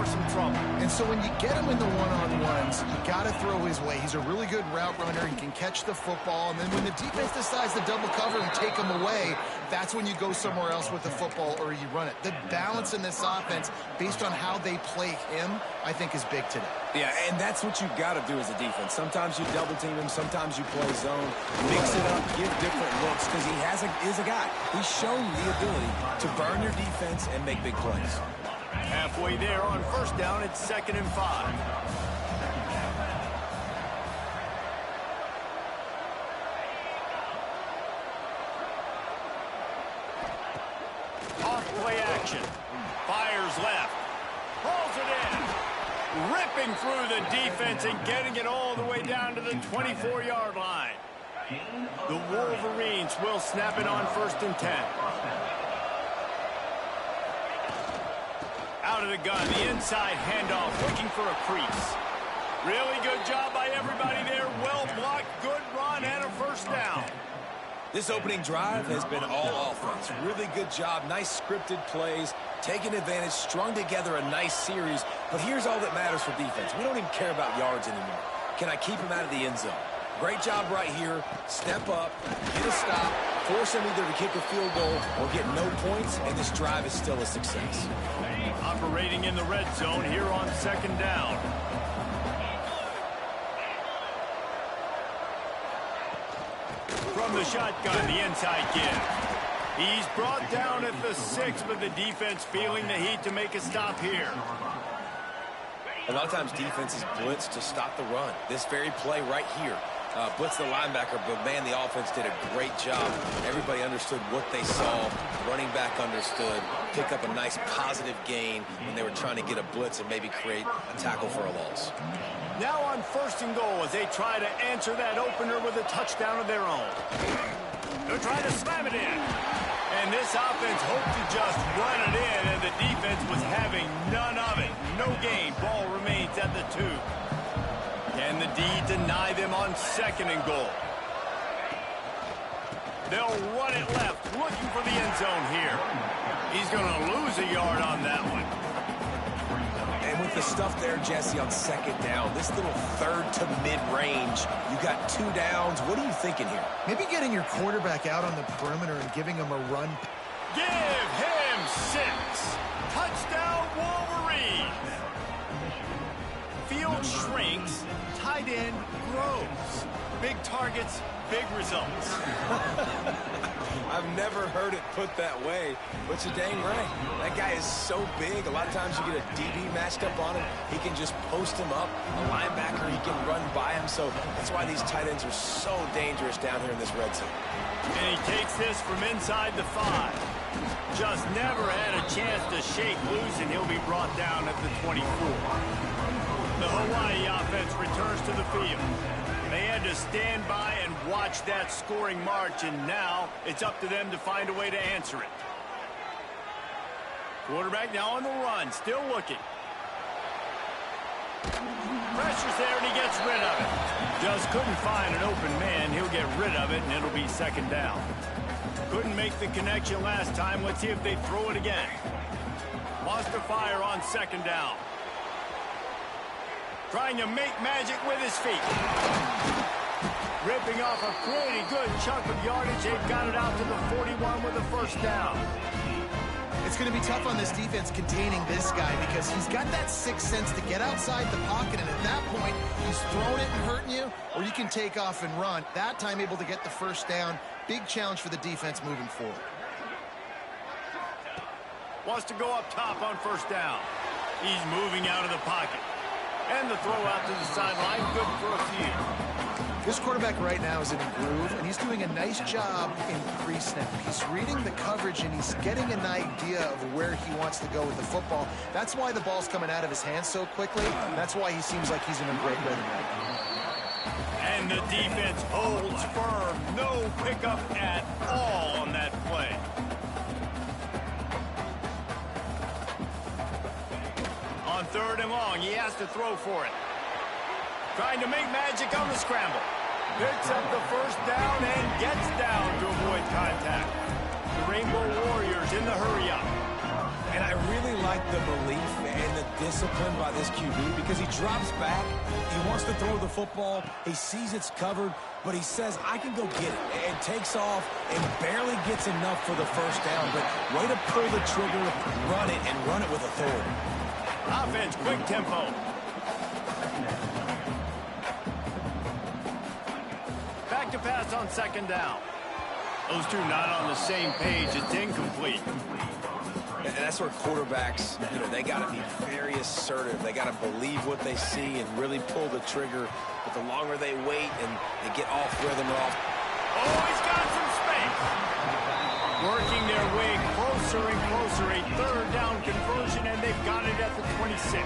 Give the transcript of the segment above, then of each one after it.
for some trouble. And so when you get him in the one-on-ones, you got to throw his way. He's a really good route runner. He can catch the football. And then when the defense decides to double cover and take him away, that's when you go somewhere else with the football or you run it. The balance in this offense, based on how they play him, I think is big today. Yeah, and that's what you've got to do as a defense. Sometimes you double team him, sometimes you play zone, mix it up, give different looks, because he is a guy. He's shown the ability to burn your defense and make big plays. Halfway there on first down, it's 2nd and 5. Off-play action. Fires left. Pulls it in. Ripping through the defense and getting it all the way down to the 24-yard line. The Wolverines will snap it on 1st and 10. Out of the gun, the inside handoff, looking for a crease. Really good job by everybody there. Well blocked, good run, and a 1st down. This opening drive has been all offense. Really good job, nice scripted plays, taking advantage, strung together a nice series. But here's all that matters for defense. We don't even care about yards anymore. Can I keep him out of the end zone? Great job right here. Step up, get a stop, force him either to kick a field goal or get no points, and this drive is still a success. Operating in the red zone here on 2nd down. From the shotgun, the inside give. He's brought down at the 6, but the defense feeling the heat to make a stop here. A lot of times defenses blitz to stop the run. This very play right here. Blitz the linebacker, but man, the offense did a great job. Everybody understood what they saw. Running back understood. Pick up a nice positive gain when they were trying to get a blitz and maybe create a tackle for a loss. Now on 1st and goal as they try to answer that opener with a touchdown of their own. They're trying to slam it in. And this offense hoped to just run it in, and the defense was having none of it. No gain. Ball remains at the 2. Can the D deny them on 2nd and goal? They'll run it left, looking for the end zone here. He's going to lose a yard on that one. And with the stuff there, Jesse, on 2nd down, this little 3rd to mid-range, you got 2 downs. What are you thinking here? Maybe getting your quarterback out on the perimeter and giving him a run. Give him 6. Touchdown, Wolverines. Field shrinks, tight end grows. Big targets, big results. I've never heard it put that way, but you're dang right. That guy is so big. A lot of times you get a DB matched up on him. He can just post him up. A linebacker, he can run by him. So that's why these tight ends are so dangerous down here in this red zone. And he takes this from inside the 5. Just never had a chance to shake loose, and he'll be brought down at the 24. The Hawaii offense returns to the field. They had to stand by and watch that scoring march, and now it's up to them to find a way to answer it. Quarterback now on the run, still looking. Pressure's there, and he gets rid of it. Just couldn't find an open man. He'll get rid of it, and it'll be 2nd down. Couldn't make the connection last time. Let's see if they throw it again. Wants to fire on 2nd down. Trying to make magic with his feet. Ripping off a pretty good chunk of yardage. They've got it out to the 41 with a 1st down. It's going to be tough on this defense containing this guy because he's got that 6th sense to get outside the pocket, and at that point, he's throwing it and hurting you, or you can take off and run. That time able to get the 1st down. Big challenge for the defense moving forward. Wants to go up top on 1st down. He's moving out of the pocket. And the throw out to the sideline, good for a few. This quarterback right now is in a groove, and he's doing a nice job in pre-snap. He's reading the coverage, and he's getting an idea of where he wants to go with the football. That's why the ball's coming out of his hands so quickly. That's why he seems like he's in a great rhythm right now. And the defense holds firm. No pickup at all on that play. On 3rd and long, he has to throw for it. Trying to make magic on the scramble. Picks up the 1st down and gets down to avoid contact. The Rainbow Warriors in the hurry-up. And I really like the belief and the discipline by this QB because he drops back, he wants to throw the football, he sees it's covered, but he says, I can go get it, and takes off and barely gets enough for the first down. But way to pull the trigger, run it, and run it with authority. Offense, quick tempo. Back to pass on second down. Those two not on the same page. It's incomplete. And that's where quarterbacks, they got to be very assertive. They got to believe what they see and really pull the trigger. But the longer they wait and they get off rhythm or off. Oh, he's got some space. Working their way closer and closer. A third down conversion, and they've got it at the 26.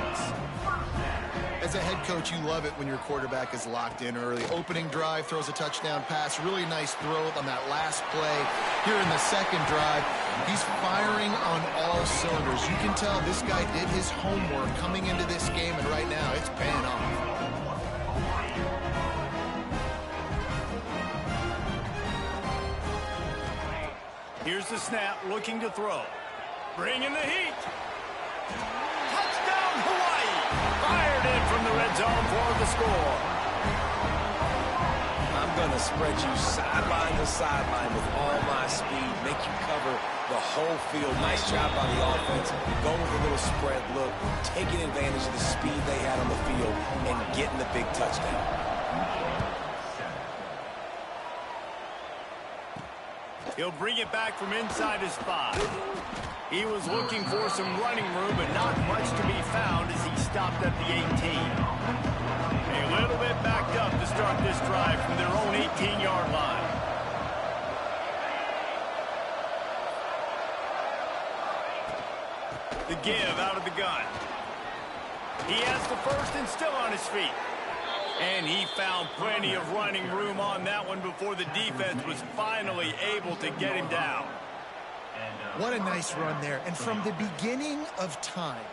As a head coach, you love it when your quarterback is locked in early. Opening drive, throws a touchdown pass. Really nice throw on that last play. Here in the second drive, he's firing on all cylinders. You can tell this guy did his homework coming into this game, and right now it's paying off. Here's the snap, looking to throw. Bringing the heat. Touchdown, Hawaii. Fired in from the red zone for the score. I'm going to spread you sideline to sideline with all my speed, make you cover the whole field. Nice job by the offense. Going with a little spread look, taking advantage of the speed they had on the field, and getting the big touchdown. He'll bring it back from inside his 5. He was looking for some running room, but not much to be found as he stopped at the 18. A little bit backed up to start this drive from their own 18-yard line. The give out of the gun. He has the first and still on his feet. And he found plenty of running room on that one before the defense was finally able to get him down. What a nice run there. And from the beginning of time,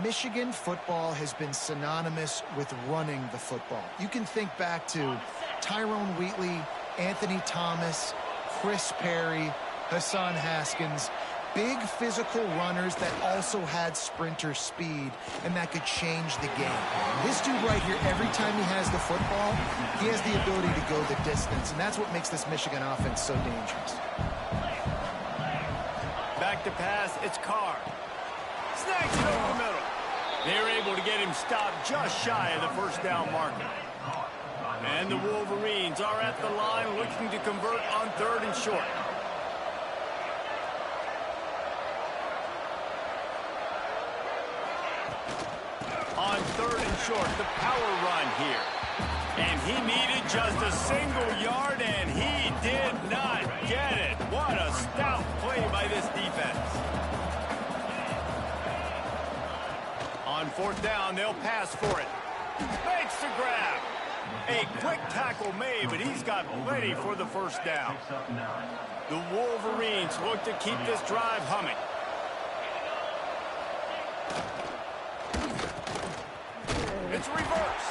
Michigan football has been synonymous with running the football. You can think back to Tyrone Wheatley, Anthony Thomas, Chris Perry, Hassan Haskins. Big physical runners that also had sprinter speed and that could change the game. This dude right here, every time he has the football, he has the ability to go the distance, and that's what makes this Michigan offense so dangerous. Back to pass, it's Carr. Snags it over the middle. They're able to get him stopped just shy of the first down marker. And the Wolverines are at the line looking to convert on third and short. On third and short, the power run here. And he needed just a single yard, and he did not get it. What a stout play by this defense. On fourth down, they'll pass for it. Makes the grab. A quick tackle made, but he's got plenty for the first down. The Wolverines look to keep this drive humming. It's reverse.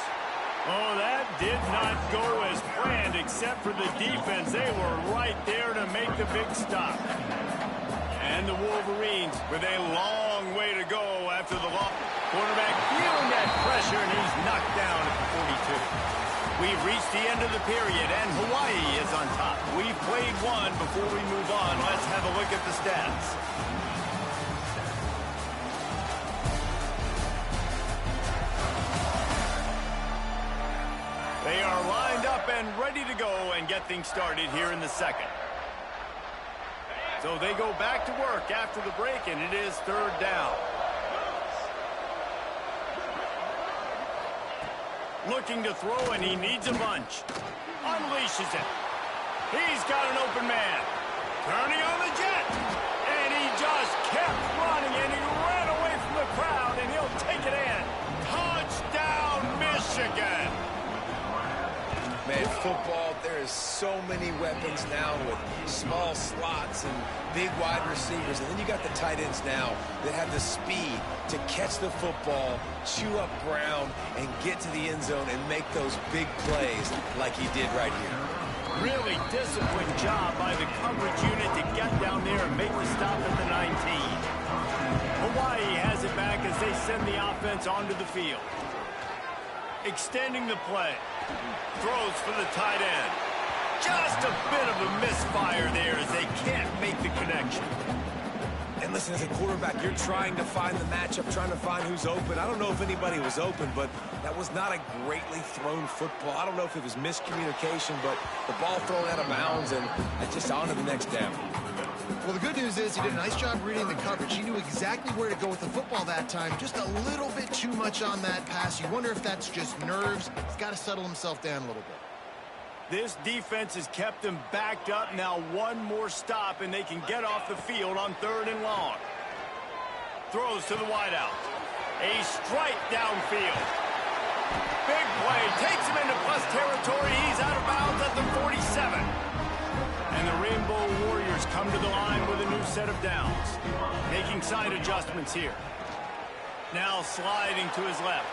Oh, that did not go as planned, except for the defense. They were right there to make the big stop. And the Wolverines with a long way to go after the loss. Quarterback feeling that pressure, and he's knocked down at the 42. We've reached the end of the period, and Hawaii is on top. We've played one. Before we move on, let's have a look at the stats. They are lined up and ready to go and get things started here in the second. So they go back to work after the break, and it is third down. Looking to throw, and he needs a bunch. Unleashes it. He's got an open man. Turning on the jet. And he just kept running, and he ran away from the crowd, and he'll take it in. Touchdown, Michigan. Man, football, there is so many weapons now with small slots and big wide receivers. And then you got the tight ends now that have the speed to catch the football, chew up ground, and get to the end zone and make those big plays like he did right here. Really disciplined job by the coverage unit to get down there and make the stop at the 19. Hawaii has they send the offense onto the field. Extending the play. Throws for the tight end. Just a bit of a misfire there as they can't make the connection. And listen, as a quarterback, you're trying to find the matchup, trying to find who's open. I don't know if anybody was open, but that was not a greatly thrown football. I don't know if it was miscommunication, but the ball thrown out of bounds, and just on to the next down. Well, the good news is he did a nice job reading the coverage. He knew exactly where to go with the football that time. Just a little bit too much on that pass. You wonder if that's just nerves. He's got to settle himself down a little bit. This defense has kept them backed up. Now one more stop, and they can get off the field on 3rd and long. Throws to the wideout. A strike downfield. Big play. Takes him into plus territory. He's out of bounds at the 47. And the Rainbow Warriors come to the line with a new set of downs. Making side adjustments here. Now sliding to his left.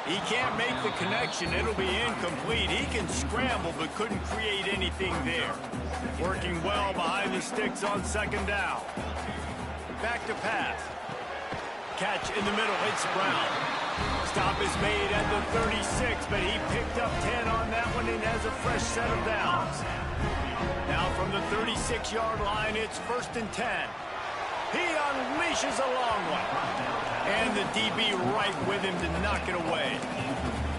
He can't make the connection. It'll be incomplete. He can scramble, but couldn't create anything there. Working well behind the sticks on 2nd down. Back to pass. Catch in the middle. It's Brown. Stop is made at the 36, but he picked up 10 on that one and has a fresh set of downs. Now from the 36-yard line, it's 1st and 10. He unleashes a long one. And the DB right with him to knock it away.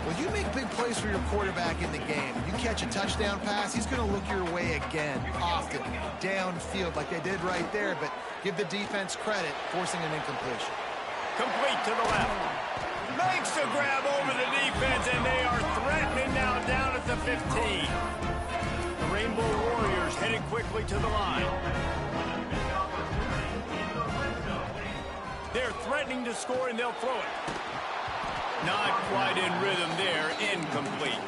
Well, you make big plays for your quarterback in the game. You catch a touchdown pass, he's going to look your way again, often, downfield like they did right there, but give the defense credit, forcing an incompletion. Complete to the left. Makes the grab over the defense, and they are threatening now down at the 15. The Rainbow Warriors headed quickly to the line. They're threatening to score, and they'll throw it. Not quite in rhythm there. Incomplete.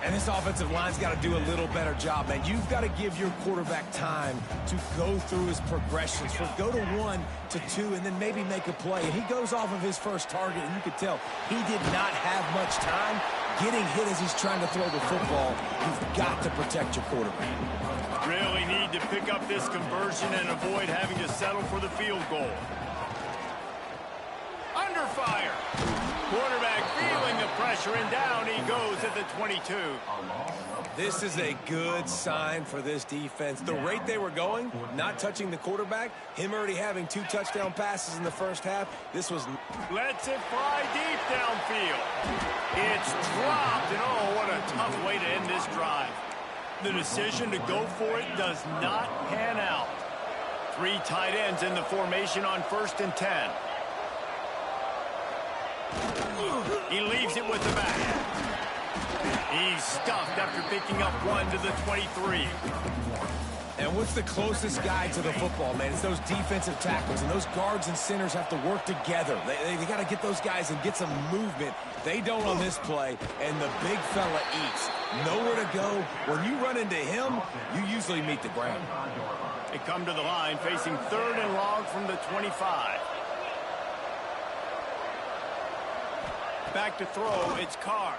And this offensive line's got to do a little better job, man. You've got to give your quarterback time to go through his progressions. Go to 1 to 2 and then maybe make a play. And he goes off of his first target, and you could tell he did not have much time getting hit as he's trying to throw the football. You've got to protect your quarterback. Really need to pick up this conversion and avoid having to settle for the field goal. Under fire. Quarterback feeling the pressure, and down he goes at the 22. This is a good sign for this defense. The rate they were going, not touching the quarterback, him already having 2 touchdown passes in the first half, this was... Lets it fly deep downfield. It's dropped, and oh, what a tough way to end this drive. The decision to go for it does not pan out. 3 tight ends in the formation on 1st and 10. He leaves it with the back. He's stuffed after picking up 1 to the 23. And what's the closest guy to the football, man? It's those defensive tackles, and those guards and centers have to work together. They got to get those guys and get some movement. They don't on this play, and the big fella eats. Nowhere to go. When you run into him, you usually meet the ground. They come to the line facing 3rd and long from the 25. Back to throw, it's Carr.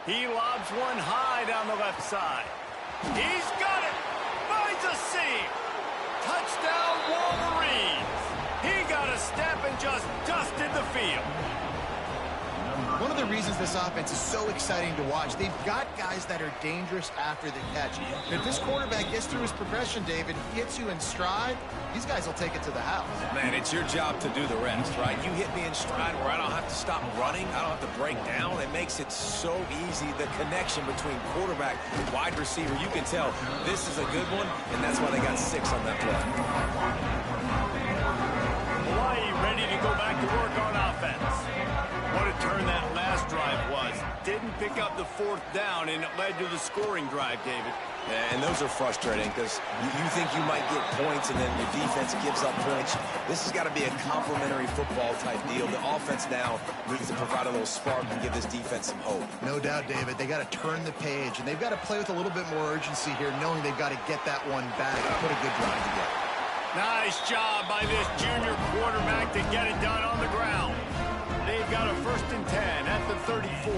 He lobs one high down the left side. He's got it! Finds a seam! Touchdown, Wolverines! He got a step and just dusted the field. One of the reasons this offense is so exciting to watch, they've got guys that are dangerous after the catch. If this quarterback gets through his progression, David, hits you in stride, these guys will take it to the house. Man, it's your job to do the rest, right? You hit me in stride where I don't have to stop running. I don't have to break down. It makes it so easy. The connection between quarterback and wide receiver, you can tell this is a good one, and that's why they got 6 on that play. Hawaii ready to go back to work on offense. What a turn that last drive was. Didn't pick up the 4th down, and it led to the scoring drive, David. Yeah, and those are frustrating because you think you might get points, and then your defense gives up points. This has got to be a complementary football type deal. The offense now needs to provide a little spark and give this defense some hope. No doubt, David. They got to turn the page, and they've got to play with a little bit more urgency here, knowing they've got to get that one back and put a good drive together. Nice job by this junior quarterback to get it done on the ground. They've got on a 1st and 10 at the 34.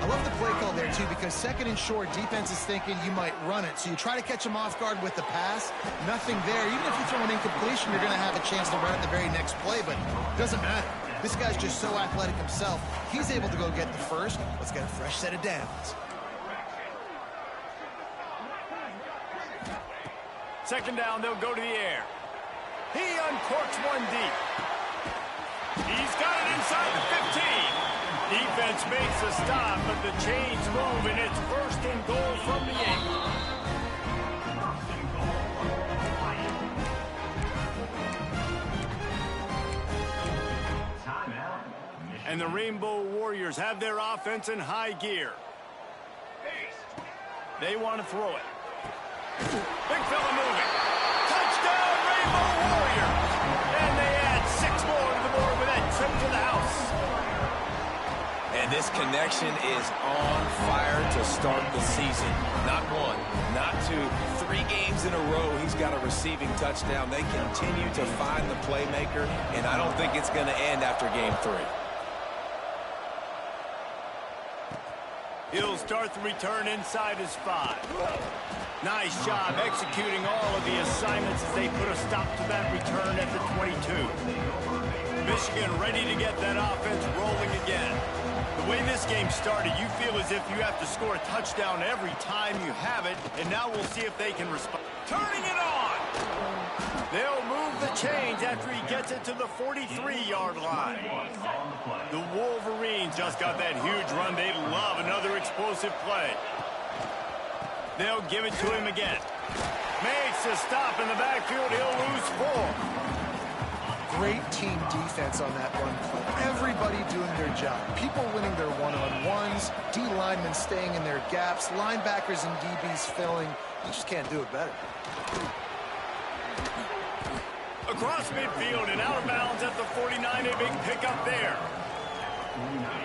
I love the play call there, too, because 2nd and short, defense is thinking you might run it. So you try to catch them off guard with the pass. Nothing there. Even if you throw an incompletion, you're going to have a chance to run it the very next play, but it doesn't matter. This guy's just so athletic himself. He's able to go get the first. Let's get a fresh set of downs. 2nd down, they'll go to the air. He uncorks one deep. He's got it inside the 15. Defense makes a stop, but the chains move, and it's 1st and goal from the 8. And the Rainbow Warriors have their offense in high gear. They want to throw it. Big fella moving. Touchdown, Rainbow Warriors! And they add 6 more to the board with that trip to the house. And this connection is on fire to start the season. Not 1, not 2, 3 games in a row he's got a receiving touchdown. They continue to find the playmaker, and I don't think it's going to end after game 3. He'll start the return inside his 5. Nice job executing all of the assignments as they put a stop to that return at the 22. Michigan ready to get that offense rolling again. The way this game started, you feel as if you have to score a touchdown every time you have it, and now we'll see if they can respond. Turning it on! They'll move the chains after he gets it to the 43-yard line. The Wolverines just got that huge run. They love another explosive play. They'll give it to him again. Makes a stop in the backfield. He'll lose 4. Great team defense on that run play. Everybody doing their job. People winning their one-on-ones, D linemen staying in their gaps, linebackers and DBs filling. You just can't do it better. Across midfield and out of bounds at the 49. A big pickup there.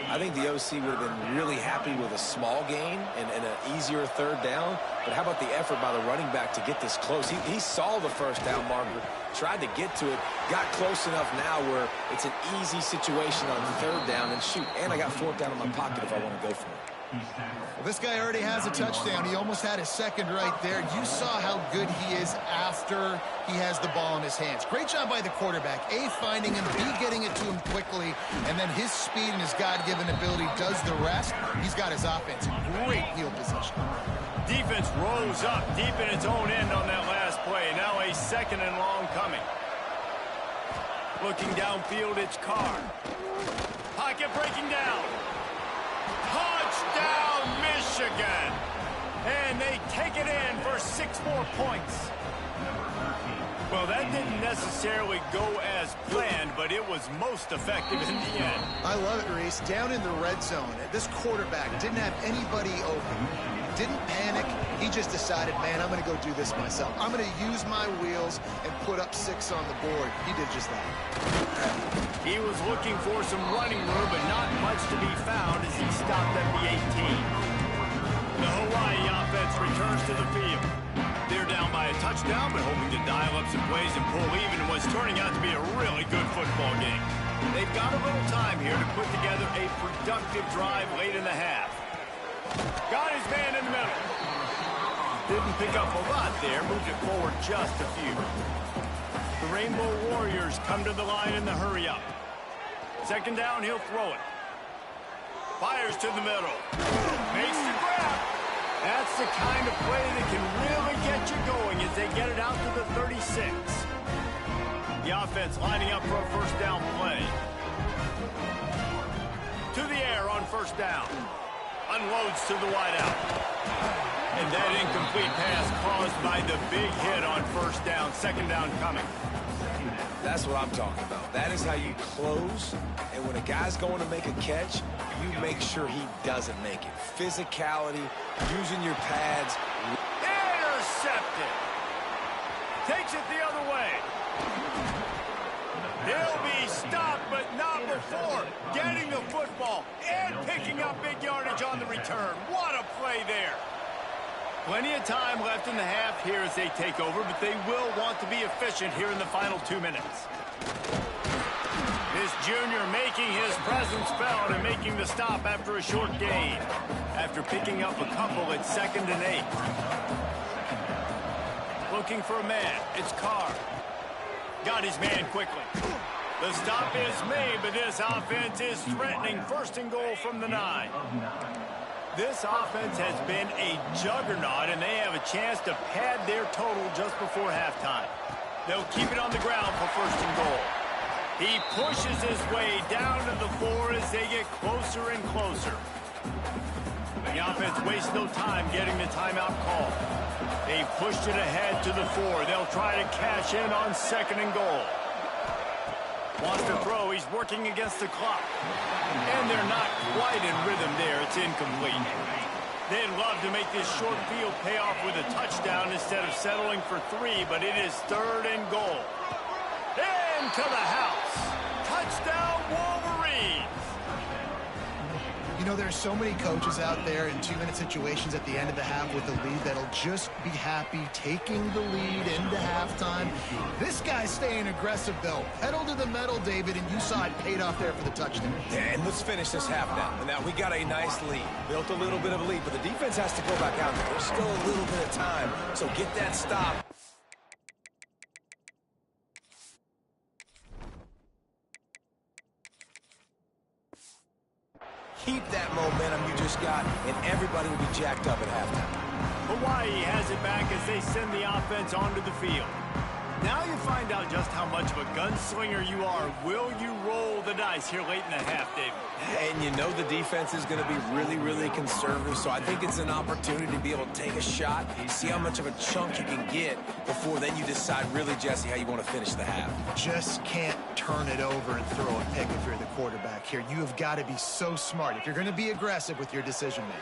I think the OC would have been really happy with a small gain and an easier 3rd down. But how about the effort by the running back to get this close? He saw the 1st down marker, tried to get to it, got close enough now where it's an easy situation on 3rd down. And shoot, and I got 4th down in my pocket if I want to go for it. Well, this guy already has a touchdown. He almost had his 2nd right there. You saw how good he is after he has the ball in his hands. Great job by the quarterback. A, finding him, B, getting it to him quickly, and then his speed and his God-given ability does the rest. He's got his offense in great field position. Defense rose up deep in its own end on that last play. Now a 2nd and long coming. Looking downfield, it's Carr. Pocket breaking down. Touchdown, Michigan! And they take it in for 6 more points. Well, that didn't necessarily go as planned, but it was most effective in the end. I love it, Reese. Down in the red zone, this quarterback didn't have anybody open. Didn't panic. He just decided, man, I'm going to go do this myself. I'm going to use my wheels and put up 6 on the board. He did just that. He was looking for some running room, but not much to be found as he stopped at the 18. The Hawaii offense returns to the field. They're down by a touchdown, but hoping to dial up some plays and pull even in what's turning out to be a really good football game. They've got a little time here to put together a productive drive late in the half. Got his man in the middle. Didn't pick up a lot there, moved it forward just a few. The Rainbow Warriors come to the line in the hurry-up. 2nd down, he'll throw it. Fires to the middle. Makes the grab. That's the kind of play that can really get you going as they get it out to the 36. The offense lining up for a 1st down play. To the air on 1st down. Unloads to the wideout. And that incomplete pass caused by the big hit on 1st down. 2nd down coming. That's what I'm talking about. That is how you close. And when a guy's going to make a catch, you make sure he doesn't make it. Physicality, using your pads. Intercepted. Takes it the other way. He'll be stopped, but not before getting the football and picking up big yardage on the return. What a play there. Plenty of time left in the half here as they take over, but they will want to be efficient here in the final 2 minutes. This Jr. making his presence felt and making the stop after a short gain. After picking up a couple, it's 2nd and 8. Looking for a man. It's Carr. Got his man quickly. The stop is made, but this offense is threatening 1st and goal from the 9. This offense has been a juggernaut, and they have a chance to pad their total just before halftime. They'll keep it on the ground for 1st and goal. He pushes his way down to the 4 as they get closer and closer. The offense wastes no time getting the timeout call. They pushed it ahead to the 4. They'll try to cash in on 2nd and goal. Wants to throw. He's working against the clock. And they're not quite in rhythm there. It's incomplete. They'd love to make this short field pay off with a touchdown instead of settling for 3, but it is 3rd and goal. Into the house. Touchdown, Wolverines. You know, there's so many coaches out there in 2-minute situations at the end of the half with the lead that'll just be happy taking the lead into halftime. This guy's staying aggressive, though. Pedal to the metal, David, and you saw it paid off there for the touchdown. And let's finish this half now. Now, we got a nice lead. Built a little bit of a lead, but the defense has to go back out there. There's still a little bit of time, so get that stop. Keep that momentum you just got, and everybody will be jacked up at halftime. Hawaii has it back as they send the offense onto the field. Now you find out just how much of a gunslinger you are. Will you roll the dice here late in the half, David? And you know the defense is going to be really, really conservative, so I think it's an opportunity to be able to take a shot, see how much of a chunk you can get before then you decide really, Jesse, how you want to finish the half. Just can't turn it over and throw a pick if you're the quarterback here. You have got to be so smart if you're going to be aggressive with your decision-making.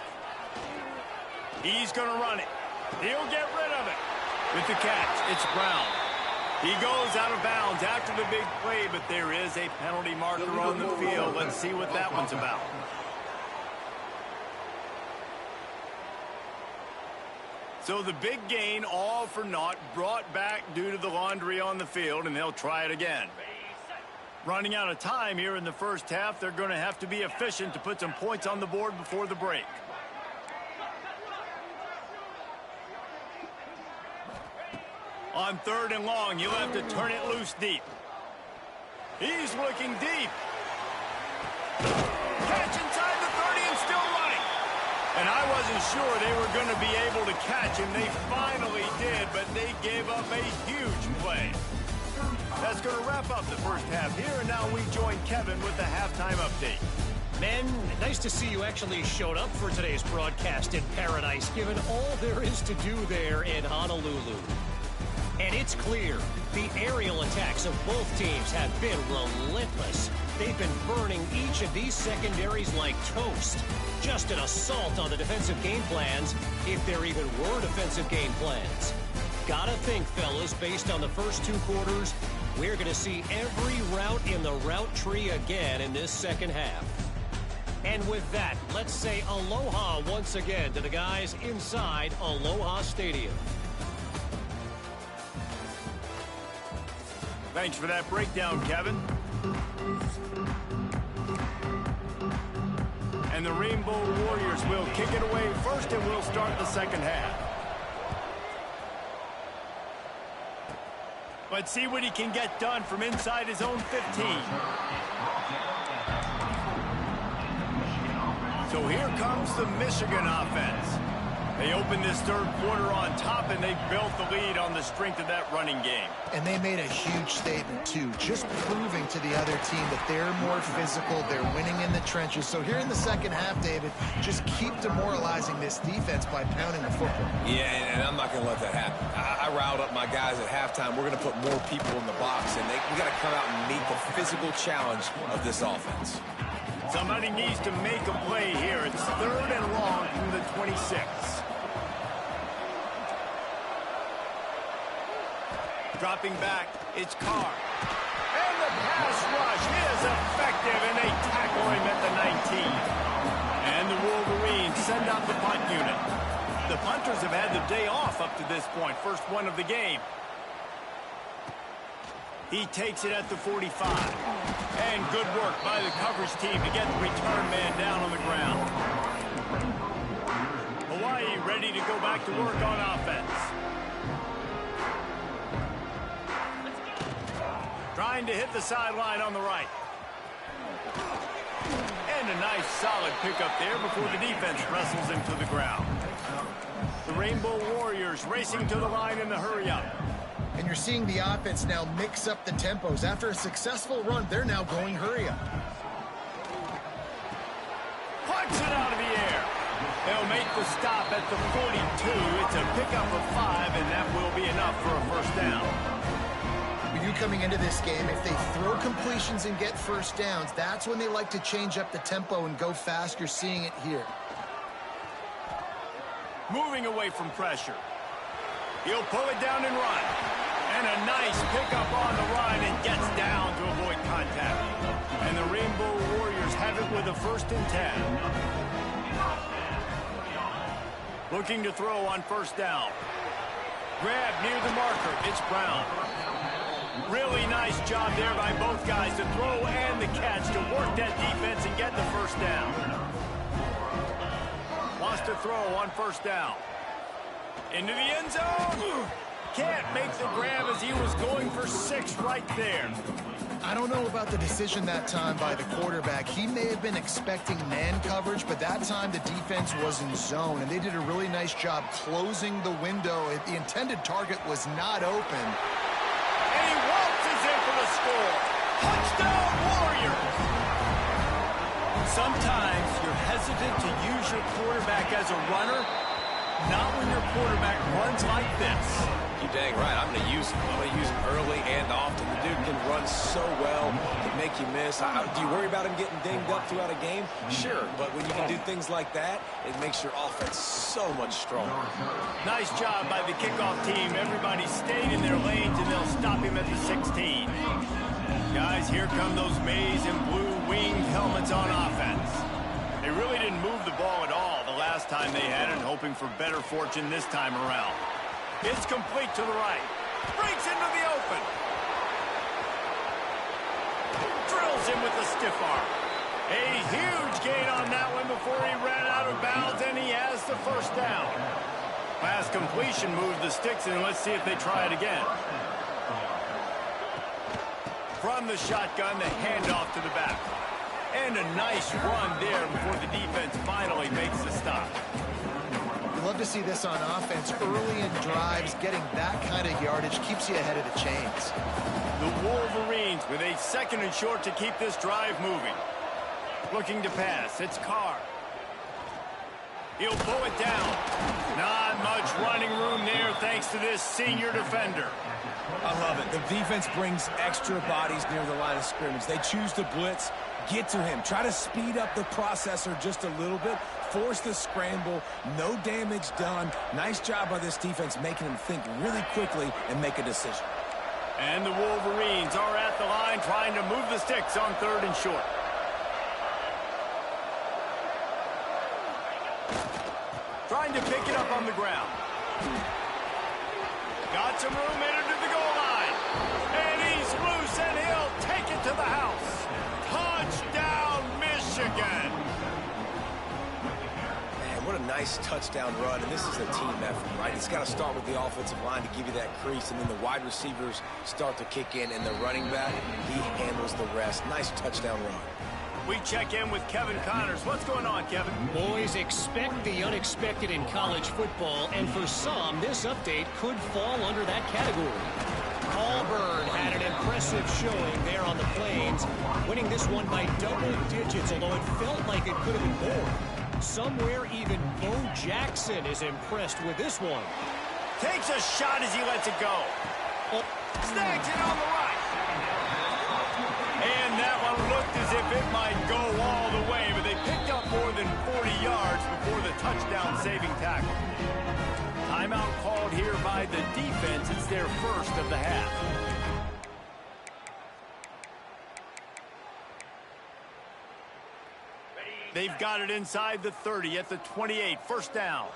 He's going to run it. He'll get rid of it. With the catch, it's Brown. He goes out of bounds after the big play, but there is a penalty marker on the field. Let's see what that one's about. So the big gain, all for naught, brought back due to the laundry on the field, and they'll try it again. Running out of time here in the first half, they're going to have to be efficient to put some points on the board before the break. On 3rd and long, you'll have to turn it loose deep. He's looking deep. Catch inside the 30 and still running. And I wasn't sure they were going to be able to catch him. They finally did, but they gave up a huge play. That's going to wrap up the first half here, and now we join Kevin with the halftime update. Men, nice to see you actually showed up for today's broadcast in paradise, given all there is to do there in Honolulu. And it's clear, the aerial attacks of both teams have been relentless. They've been burning each of these secondaries like toast. Just an assault on the defensive game plans, if there even were defensive game plans. Gotta think, fellas, based on the first 2 quarters, we're going to see every route in the route tree again in this second half. And with that, let's say aloha once again to the guys inside Aloha Stadium. Thanks for that breakdown, Kevin. And the Rainbow Warriors will kick it away first, and we'll start the second half. Let's see what he can get done from inside his own 15. So here comes the Michigan offense. They opened this third quarter on top, and they built the lead on the strength of that running game. And they made a huge statement, too, just proving to the other team that they're more physical, they're winning in the trenches. So here in the second half, David, just keep demoralizing this defense by pounding the football. Yeah, and I'm not going to let that happen. I riled up my guys at halftime. We're going to put more people in the box, and we got to come out and meet the physical challenge of this offense. Somebody needs to make a play here. It's 3rd and long from the 26. Dropping back, it's Carr. And the pass rush is effective, and they tackle him at the 19. And the Wolverines send out the punt unit. The punters have had the day off up to this point, first one of the game. He takes it at the 45. And good work by the coverage team to get the return man down on the ground. Hawaii ready to go back to work on offense. Trying to hit the sideline on the right. And a nice solid pickup there before the defense wrestles him to the ground. The Rainbow Warriors racing to the line in the hurry-up. And you're seeing the offense now mix up the tempos. After a successful run, they're now going hurry-up. Punch it out of the air. They'll make the stop at the 42. It's a pickup of 5, and that will be enough for a first down. With you coming into this game, if they throw completions and get first downs, that's when they like to change up the tempo and go fast. You're seeing it here. Moving away from pressure. He'll pull it down and run. And a nice pickup on the run and gets down to avoid contact. And the Rainbow Warriors have it with a 1st and 10. Looking to throw on first down. Grab near the marker. It's Brown. Really nice job there by both guys to throw and the catch to work that defense and get the first down. Wants to throw on first down. Into the end zone. Can't make the grab as he was going for 6 right there. I don't know about the decision that time by the quarterback. He may have been expecting man coverage, but that time the defense was in zone, and they did a really nice job closing the window. The intended target was not open. And he waltzes in for the score. Touchdown, Warriors! Sometimes you're hesitant to use your quarterback as a runner. Not when your quarterback runs like this. You're dang right. I'm going to use him. I'm going to use him early and often. The dude can run so well, can make you miss. Do you worry about him getting dinged up throughout a game? Sure, but when you can do things like that, it makes your offense so much stronger. Nice job by the kickoff team. Everybody stayed in their lanes, and they'll stop him at the 16. Guys, here come those maize and blue winged helmets on offense. They really didn't move the ball at all the last time they had it, hoping for better fortune this time around. It's complete to the right. Breaks into the open. Drills him with a stiff arm. A huge gain on that one before he ran out of bounds, and he has the first down. Pass completion moved the sticks, and let's see if they try it again. From the shotgun, the handoff to the back. And a nice run there before the defense finally makes the stop. You love to see this on offense. Early in drives, getting that kind of yardage keeps you ahead of the chains. The Wolverines with a 2nd and short to keep this drive moving. Looking to pass. It's Carr. He'll pull it down. Not much running room there thanks to this senior defender. I love it. The defense brings extra bodies near the line of scrimmage. They choose to blitz. Get to him. Try to speed up the processor just a little bit. Force the scramble. No damage done. Nice job by this defense making him think really quickly and make a decision. And the Wolverines are at the line trying to move the sticks on 3rd and short. Trying to pick it up on the ground. Got some room headed to the goal line. And he's loose, and he'll take it to the house. Touchdown, Michigan. Man, what a nice touchdown run, and this is a team effort, right? It's got to start with the offensive line to give you that crease, and then the wide receivers start to kick in, and the running back, he handles the rest. Nice touchdown run. We check in with Kevin Connors. What's going on, Kevin? Boys, expect the unexpected in college football, and for some, this update could fall under that category. Auburn had an impressive showing there on the Plains, winning this one by double digits, although it felt like it could have been more. Somewhere even Bo Jackson is impressed with this one. Takes a shot as he lets it go. Snags it on the right. And that one looked as if it might go all the way, but they picked up more than 40 yards before the touchdown-saving tackle. Timeout called here by the defense. It's their first of the half. They've got it inside the 30 at the 28. First down.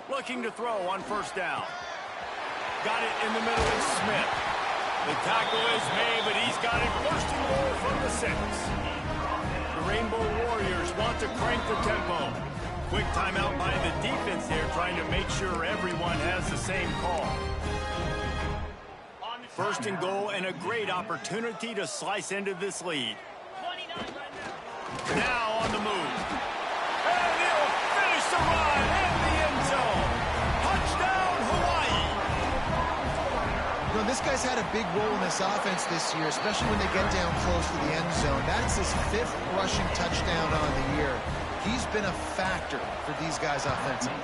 Looking to throw on first down. Got it in the middle. It's Smith. The tackle is made, but he's got it timeout to crank the tempo. Quick timeout by the defense there, trying to make sure everyone has the same call. First and goal, and a great opportunity to slice into this lead. Now on the move. And he'll finish the run in the end zone. Touchdown, Hawaii. You know, this guy's had a big role in this offense this year, especially when they get down close to the end zone. That's his 5th rushing touchdown on the year. He's been a factor for these guys offensively.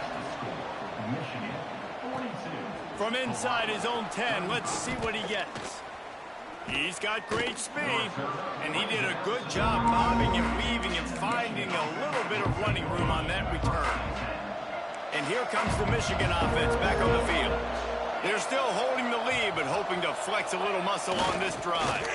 From inside his own 10, let's see what he gets. He's got great speed, and he did a good job bobbing and weaving and finding a little bit of running room on that return. And here comes the Michigan offense back on the field. They're still holding the lead, but hoping to flex a little muscle on this drive.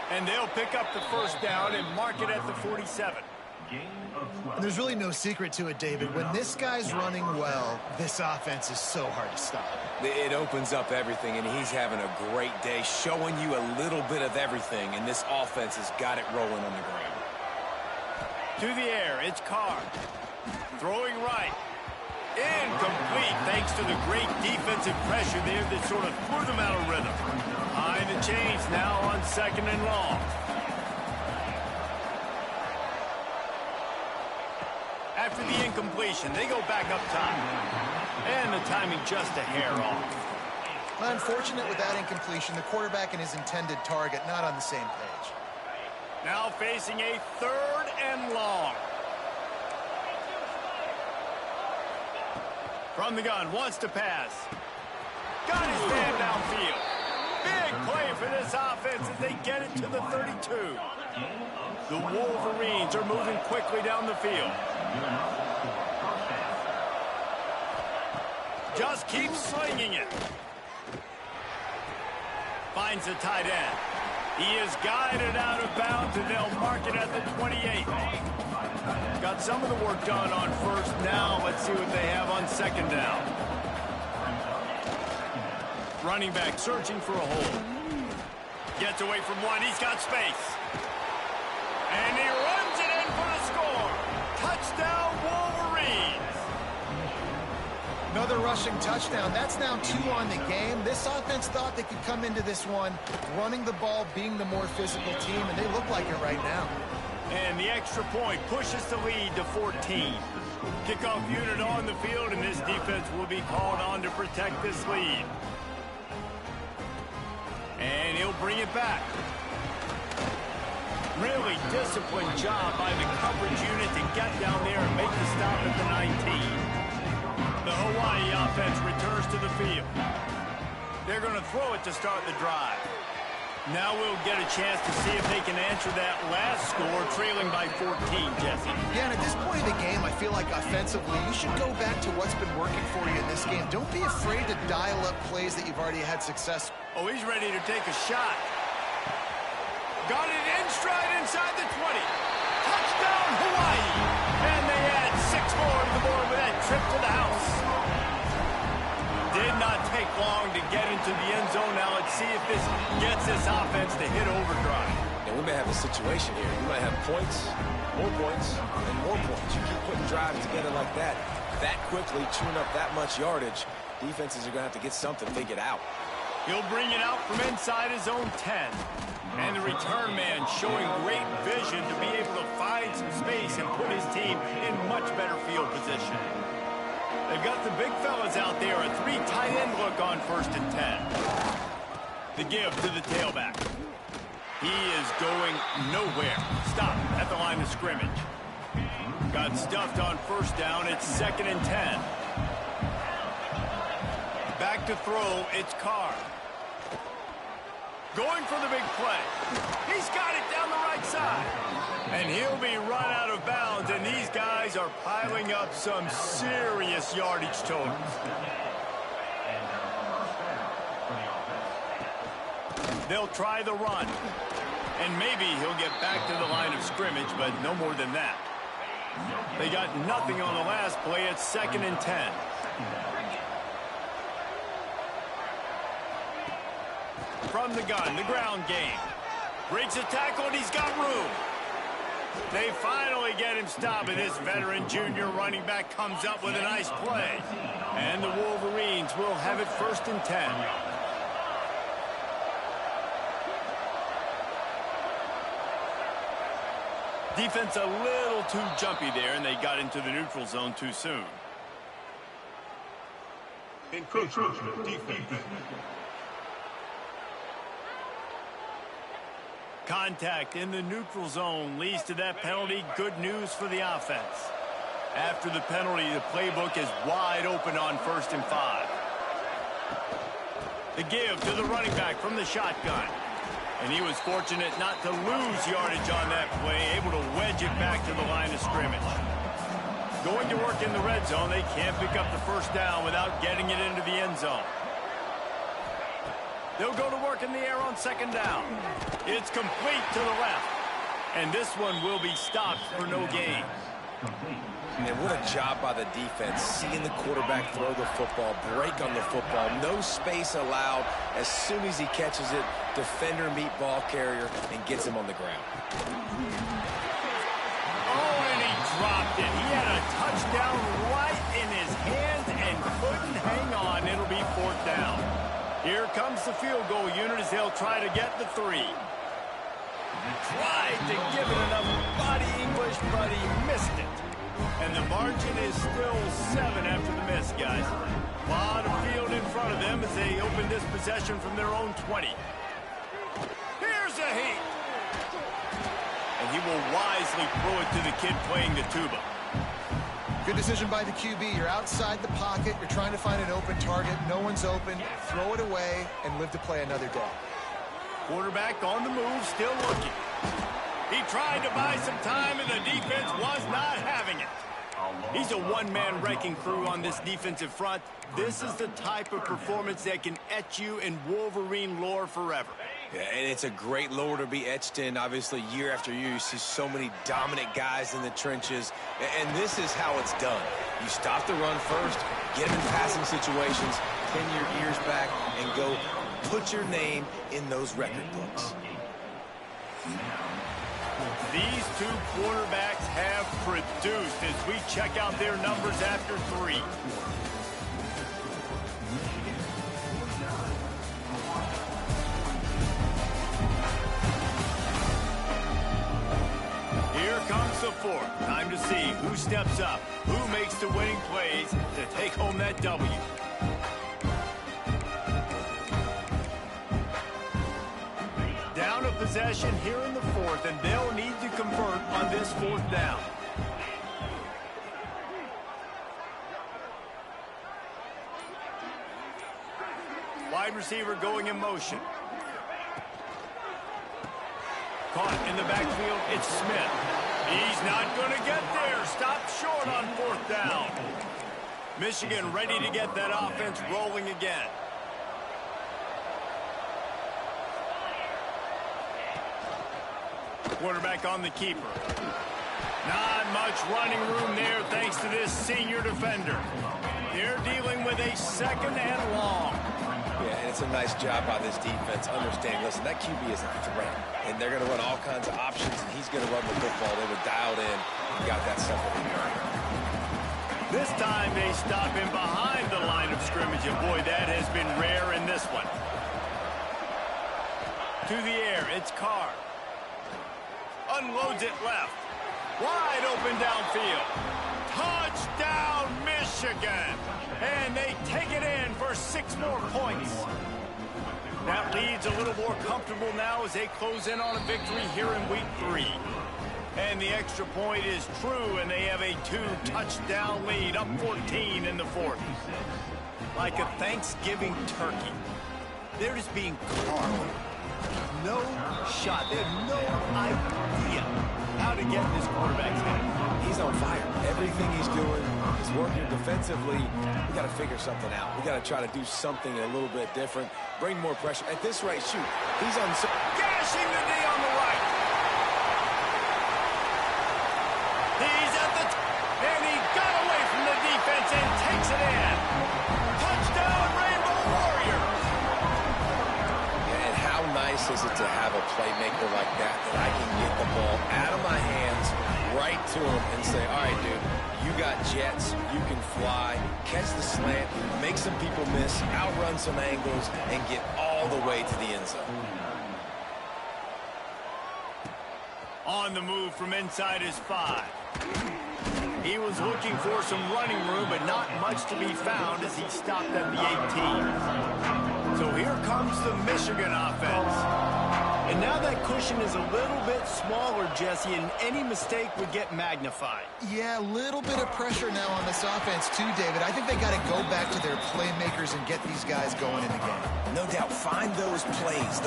And they'll pick up the first down and mark it at the 47. And there's really no secret to it, David. When this guy's running well, this offense is so hard to stop. It opens up everything, and he's having a great day, showing you a little bit of everything, and this offense has got it rolling on the ground. To the air, it's Carr. Throwing right. Incomplete, thanks to the great defensive pressure there that sort of threw them out of rhythm. Behind the chains now on 2nd and long. After the incompletion, they go back up top. And the timing just a hair off. Unfortunate with that incompletion, the quarterback and his intended target not on the same page. Now facing a 3rd and long. From the gun, wants to pass. Got his man downfield. Big play for this offense as they get it to the 32. The Wolverines are moving quickly down the field. Just keeps slinging it. Finds the tight end. He is guided out of bounds, and they'll mark it at the 28. Got some of the work done on first. Now let's see what they have on 2nd down. Running back searching for a hole. Gets away from one. He's got space. And he runs it in for the score. Touchdown, Wolverines. Another rushing touchdown. That's now 2 on the game. This offense thought they could come into this one running the ball, being the more physical team, and they look like it right now. And the extra point pushes the lead to 14. Kickoff unit on the field, and this defense will be called on to protect this lead. And he'll bring it back. Really disciplined job by the coverage unit to get down there and make the stop at the 19. The Hawaii offense returns to the field. They're going to throw it to start the drive. Now we'll get a chance to see if they can answer that last score, trailing by 14, Jesse. Yeah, and at this point in the game, I feel like offensively, you should go back to what's been working for you in this game. Don't be afraid to dial up plays that you've already had success. Oh, he's ready to take a shot. Got it in stride inside the 20. Touchdown, Hawaii! And they add 6 more to the board with that trip to the house. Did not take long to get into the end zone. Now let's see if this gets this offense to hit overdrive. And we may have a situation here. You might have points, and more points. You keep putting drives together like that quickly, chewing up that much yardage, defenses are going to have to get something figured out. He'll bring it out from inside his own 10. And the return man showing great vision to be able to find some space and put his team in much better field position. They've got the big fellas out there, a 3 tight end look on 1st and 10. The give to the tailback. He is going nowhere. Stop at the line of scrimmage. Got stuffed on 1st down. It's 2nd and 10. Back to throw. It's Carr. Going for the big play. He's got it down the right side. And he'll be run out of bounds, and these guys are piling up some serious yardage totals. They'll try the run. And maybe he'll get back to the line of scrimmage, but no more than that. They got nothing on the last play. It's 2nd and 10. From the gun, the ground game. Breaks a tackle, and he's got room. They finally get him stopped, and this veteran junior running back comes up with a nice play. And the Wolverines will have it 1st and 10. Defense a little too jumpy there, and they got into the neutral zone too soon. Encroachment defense. Contact in the neutral zone leads to that penalty. Good news for the offense. After the penalty, the playbook is wide open on 1st and 5. The give to the running back from the shotgun. And he was fortunate not to lose yardage on that play, able to wedge it back to the line of scrimmage. Going to work in the red zone, they can't pick up the 1st down without getting it into the end zone. They'll go to work in the air on 2nd down. It's complete to the left. And this one will be stopped for no gain. And what a job by the defense, seeing the quarterback throw the football, break on the football, no space allowed. As soon as he catches it, defender meet ball carrier and gets him on the ground. Oh, and he dropped it. He had a touchdown right in his hands and couldn't hang on. It'll be 4th down. Here comes the field goal unit as they'll try to get the 3. Tried to give it enough body English, but he missed it. And the margin is still 7 after the miss, guys. A lot of field in front of them as they open this possession from their own 20. Here's a heat. And he will wisely throw it to the kid playing the tuba. Good decision by the QB. You're outside the pocket. You're trying to find an open target. No one's open. Throw it away and live to play another day. Quarterback on the move, still looking. He tried to buy some time, and the defense was not having it. He's a one-man wrecking crew on this defensive front. This is the type of performance that can etch you in Wolverine lore forever. Yeah, and it's a great lore to be etched in. Obviously, year after year, you see so many dominant guys in the trenches. And this is how it's done. You stop the run first, get them in passing situations, pin your ears back, and go put your name in those record books. These two quarterbacks have produced as we check out their numbers after 3. Here comes the 4th. Time to see who steps up, who makes the winning plays to take home that W. Down a possession here in the 4th, and they'll need to convert on this 4th down. Wide receiver going in motion. Caught in the backfield, it's Smith. He's not going to get there. Stopped short on 4th down. Michigan ready to get that offense rolling again. Quarterback on the keeper. Not much running room there thanks to this senior defender. They're dealing with a 2nd and long. Yeah, and it's a nice job by this defense. Understanding, listen, that QB is a threat. And they're going to run all kinds of options, and he's going to run the football. They were dialed in and got that stuff in there. This time they stop him behind the line of scrimmage, and boy, that has been rare in this one. To the air, it's Carr. Unloads it left. Wide open downfield. Touchdown, Michigan. And they take it in for 6 more points. That lead's a little more comfortable now as they close in on a victory here in week 3. And the extra point is true, and they have a 2-touchdown lead, up 14 in the 4th. Like a Thanksgiving turkey. They're just being carved. No shot. They have no idea how to get in this quarterback's head. He's on fire. Everything he's doing is working defensively. We got to figure something out. We got to try to do something a little bit different. Bring more pressure. At this rate, shoot. He's on. Gashing the D on the right. He's at the and he got away from the defense and takes it in. Touchdown, Rainbow Warriors. And how nice nice is it to have a playmaker like that I can get the ball out of my hands right to him and say, all right, dude, you got jets, you can fly, catch the slant, make some people miss, outrun some angles, and get all the way to the end zone. On the move from inside his 5. He was looking for some running room, but not much to be found as he stopped at the 18. So here comes the Michigan offense. And now that cushion is a little bit smaller, Jesse, and any mistake would get magnified. Yeah, a little bit of pressure now on this offense too, David. I think they got to go back to their playmakers and get these guys going in the game. No doubt. Find those plays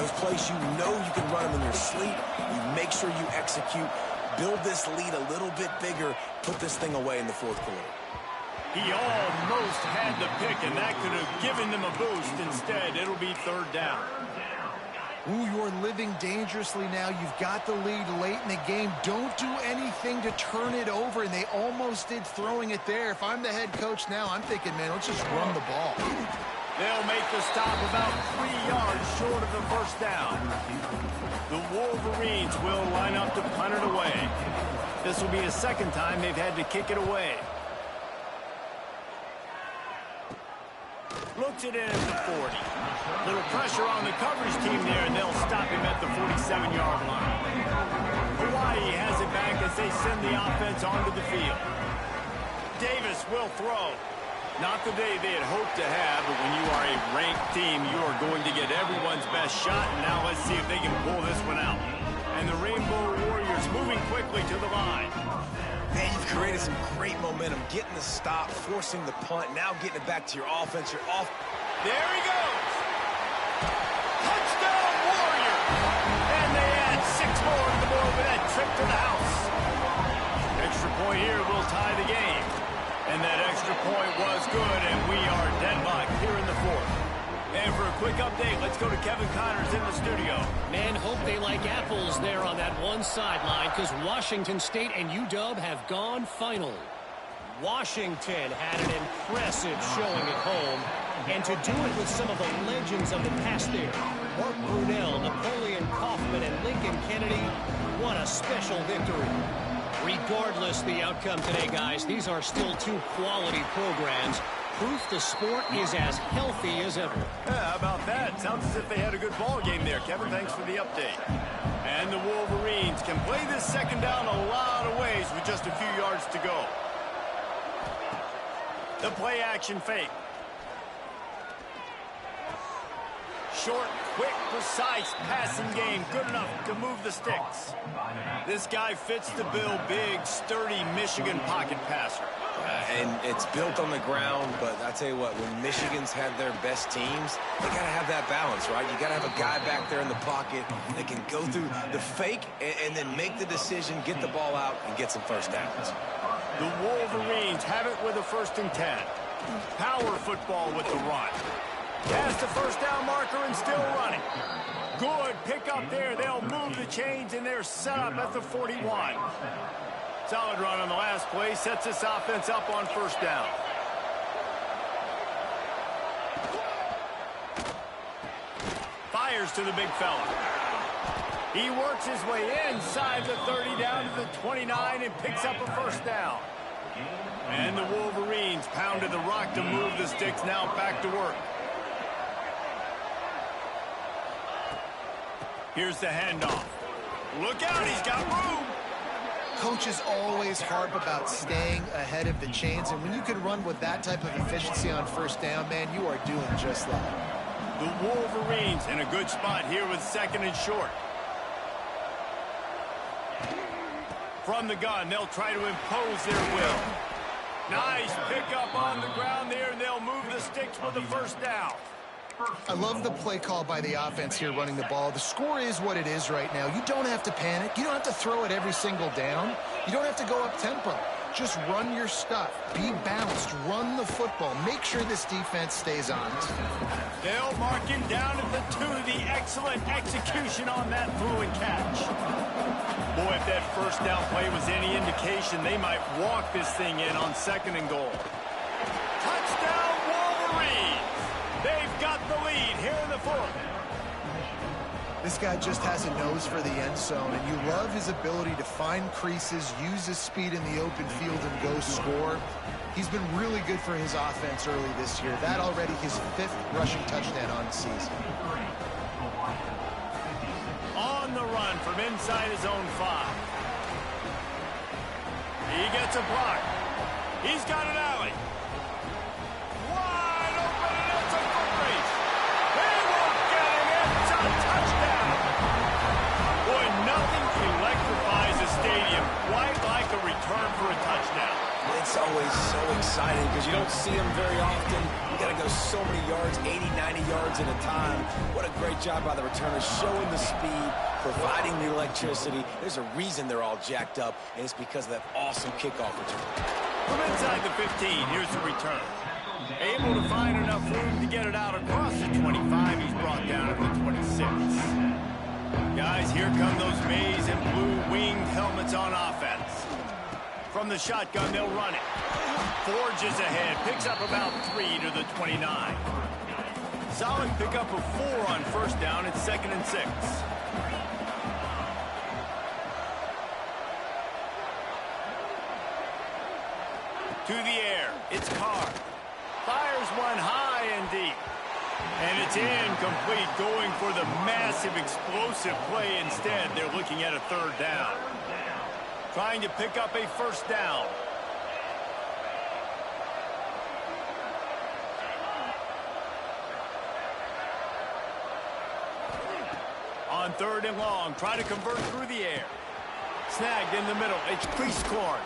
you know you can run them in your sleep. You make sure you execute. Build this lead a little bit bigger. Put this thing away in the fourth quarter. He almost had the pick, and that could have given them a boost. Instead, it'll be third down. Ooh, you're living dangerously now. You've got the lead late in the game. Don't do anything to turn it over, and they almost did throwing it there. If I'm the head coach now, I'm thinking, man, let's just run the ball. They'll make the stop about 3 yards short of the first down. The Wolverines will line up to punt it away. This will be the second time they've had to kick it away. Looks it in at the 40. Little pressure on the coverage team there, and they'll stop him at the 47-yard line. Hawaii has it back as they send the offense onto the field. Davis will throw. Not the day they had hoped to have, but when you are a ranked team, you are going to get everyone's best shot. And now let's see if they can pull this one out. And the Rainbow Warriors moving quickly to the line. Man, you've created some great momentum. Getting the stop, forcing the punt, now getting it back to your offense. You're off. There he goes. Touchdown, Warriors. And they add 6 more to the board with that trip to the house. Extra point here will tie the game. And that extra point was good, and we are deadlocked here in the fourth. And for a quick update, let's go to Kevin Connors in the studio. Man, hope they like apples there on that one sideline, because Washington State and UW have gone final. Washington had an impressive showing at home, and to do it with some of the legends of the past there, Mark Brunell, Napoleon Kaufman, and Lincoln Kennedy, what a special victory. Regardless the outcome today, guys, these are still 2 quality programs. Proof the sport is as healthy as ever. Yeah, how about that? Sounds as if they had a good ball game there, Kevin. Thanks for the update. And the Wolverines can play this second down a lot of ways with just a few yards to go. The play action fake. Short, quick, precise passing game. Good enough to move the sticks. This guy fits the bill. Big, sturdy Michigan pocket passer. And it's built on the ground, but I tell you what, when Michigan's had their best teams, they got to have that balance, right? You got to have a guy back there in the pocket that can go through the fake and then make the decision, get the ball out, and get some first downs. The Wolverines have it with a 1st and 10. Power football with the run. Past the first down marker and still running. Good pickup there. They'll move the chains, and they're set up at the 41. Solid run on the last play. Sets this offense up on 1st down. Fires to the big fella. He works his way inside the 30 down to the 29 and picks up a 1st down. And the Wolverines pounded the rock to move the sticks. Now back to work. Here's the handoff. Look out, he's got room. Coaches always harp about staying ahead of the chains, and when you can run with that type of efficiency on 1st down, man, you are doing just that. The Wolverines in a good spot here with 2nd and short. From the gun, they'll try to impose their will. Nice pickup on the ground there, and they'll move the sticks with the 1st down. I love the play call by the offense here running the ball. The score is what it is right now. You don't have to panic. You don't have to throw it every single down. You don't have to go up tempo. Just run your stuff. Be balanced. Run the football. Make sure this defense stays honest. They'll mark him down at the 2. The excellent execution on that fluid catch. Boy, if that 1st down play was any indication, they might walk this thing in on 2nd and goal. Touchdown, Wolverines! They've got the lead here in the 4th. This guy just has a nose for the end zone, and you love his ability to find creases, use his speed in the open field, and go score. He's been really good for his offense early this year. That already his 5th rushing touchdown on the season. On the run from inside his own 5. He gets a block. He's got an alley. Wide open, and it's a foot race. He won't get him. It's a touchdown. Boy, nothing electrifies a stadium quite like a return for a touchdown. It's always so exciting because you don't see them very often. You got to go so many yards, 80, 90 yards at a time. What a great job by the returners, showing the speed, providing the electricity. There's a reason they're all jacked up, and it's because of that awesome kickoff return. From inside the 15, here's the return. Able to find enough room to get it out across the 25. He's brought down at the 26. Guys, here come those maize and blue winged helmets on offense. From the shotgun, they'll run it. Forges ahead, picks up about 3 to the 29. Solid pickup of 4 on first down. It's 2nd and 6. To the air, it's Carr. Fires one high and deep. And it's incomplete, going for the massive explosive play instead. They're looking at a 3rd down. Trying to pick up a 1st down. On 3rd and long, try to convert through the air. Snagged in the middle, it's crease corn.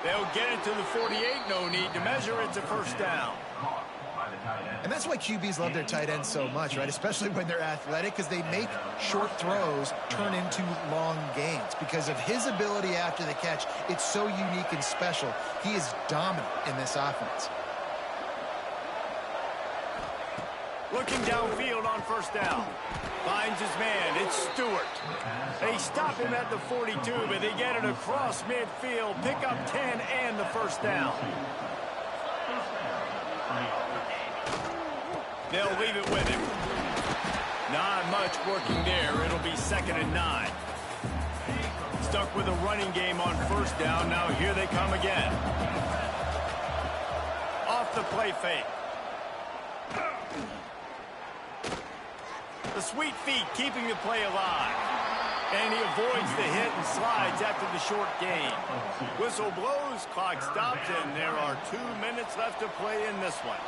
They'll get it to the 48, no need to measure, it's a 1st down. And that's why QBs love their tight ends so much, right? Especially when they're athletic, because they make short throws turn into long gains. Because of his ability after the catch, it's so unique and special. He is dominant in this offense. Looking downfield on 1st down. Finds his man, it's Stewart. They stop him at the 42, but they get it across midfield. Pick up 10 and the 1st down. They'll leave it with him. Not much working there. It'll be 2nd and 9. Stuck with a running game on 1st down. Now here they come again. Off the play fake. The sweet feet keeping the play alive. And he avoids the hit and slides after the short gain. Whistle blows, clock stops, and there are 2 minutes left to play in this one.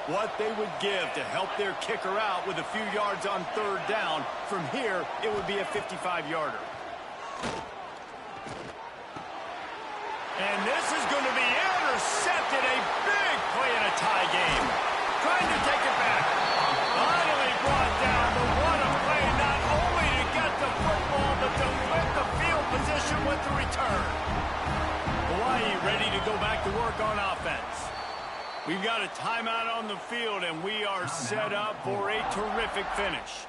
What they would give to help their kicker out with a few yards on 3rd down. From here, it would be a 55-yarder. And this is going to be intercepted. A big play in a tie game. Trying to take it back. Finally brought down, but what a play, not only to get the football, but to flip the field position with the return. Hawaii ready to go back to work on offense. We've got a timeout on the field, and we are set up for a terrific finish.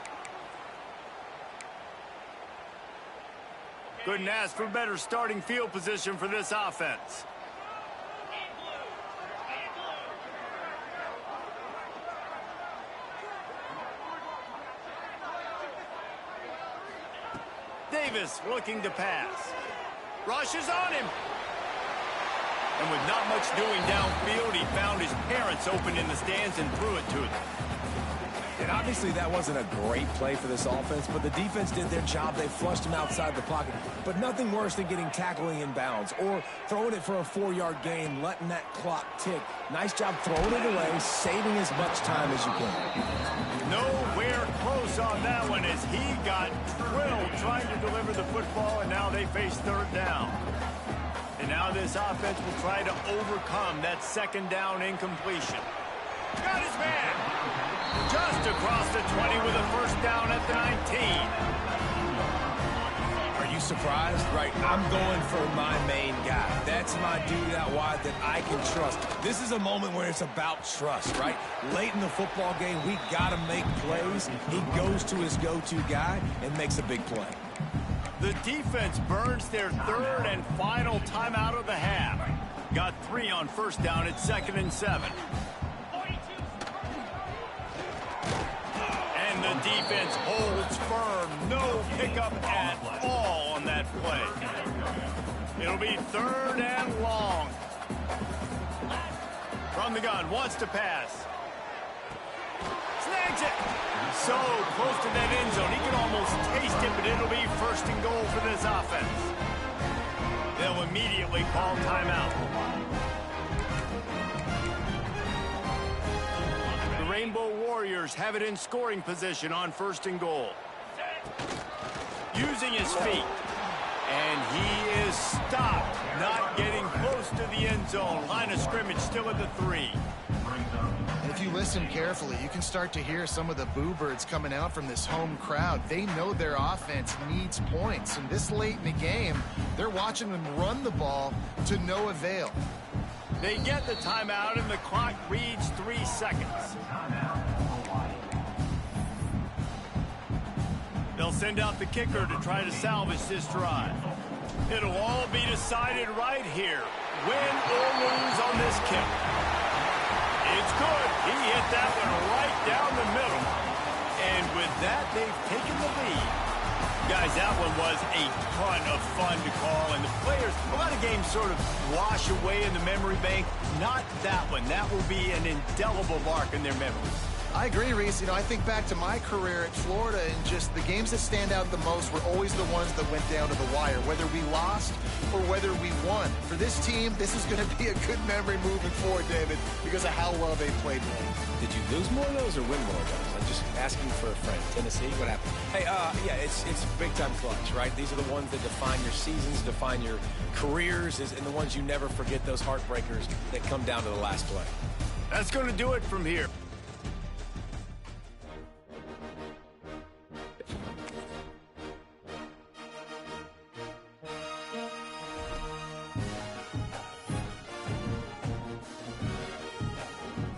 Couldn't ask for better starting field position for this offense. Davis looking to pass. Rushes on him. And with not much doing downfield, he found his parents open in the stands and threw it to them. And obviously that wasn't a great play for this offense, but the defense did their job. They flushed him outside the pocket. But nothing worse than getting tackling in bounds or throwing it for a 4-yard gain, letting that clock tick. Nice job throwing it away, saving as much time as you can. Nowhere close on that one as he got drilled trying to deliver the football, and now they face 3rd down. And now this offense will try to overcome that 2nd down incompletion. Got his man. Just across the 20 with a 1st down at the 19. Are you surprised? Right, I'm going for my main guy. That's my dude out wide that I can trust. This is a moment where it's about trust, right? Late in the football game, we got to make plays. He goes to his go-to guy and makes a big play. The defense burns their 3rd and final timeout of the half. Got 3 on 1st down at 2nd and 7. And the defense holds firm. No pick up at all on that play. It'll be 3rd and long. From the gun, wants to pass. Snags it. So close to that end zone. He can almost taste it, but it'll be 1st and goal for this offense. They'll immediately call timeout. The Rainbow Warriors have it in scoring position on 1st and goal. Using his feet. And he is stopped. Not getting close to the end zone. Line of scrimmage still at the 3. And if you listen carefully, you can start to hear some of the boo birds coming out from this home crowd. They know their offense needs points. And this late in the game, they're watching them run the ball to no avail. They get the timeout, and the clock reads 3 seconds. They'll send out the kicker to try to salvage this drive. It'll all be decided right here. Win or lose on this kick. It's good. He hit that one right down the middle. And with that, they've taken the lead. Guys, that one was a ton of fun to call. And the players, a lot of games sort of wash away in the memory bank. Not that one. That will be an indelible mark in their memory. I agree, Reese. I think back to my career at Florida, and just the games that stand out the most were always the ones that went down to the wire, whether we lost or whether we won. For this team, this is going to be a good memory moving forward, David, because of how well they played late. Did you lose more of those or win more of those? I'm just asking for a friend. Tennessee, what happened? Hey, yeah, it's big-time clutch, right? These are the ones that define your seasons, define your careers, and the ones you never forget, those heartbreakers that come down to the last play. That's going to do it from here.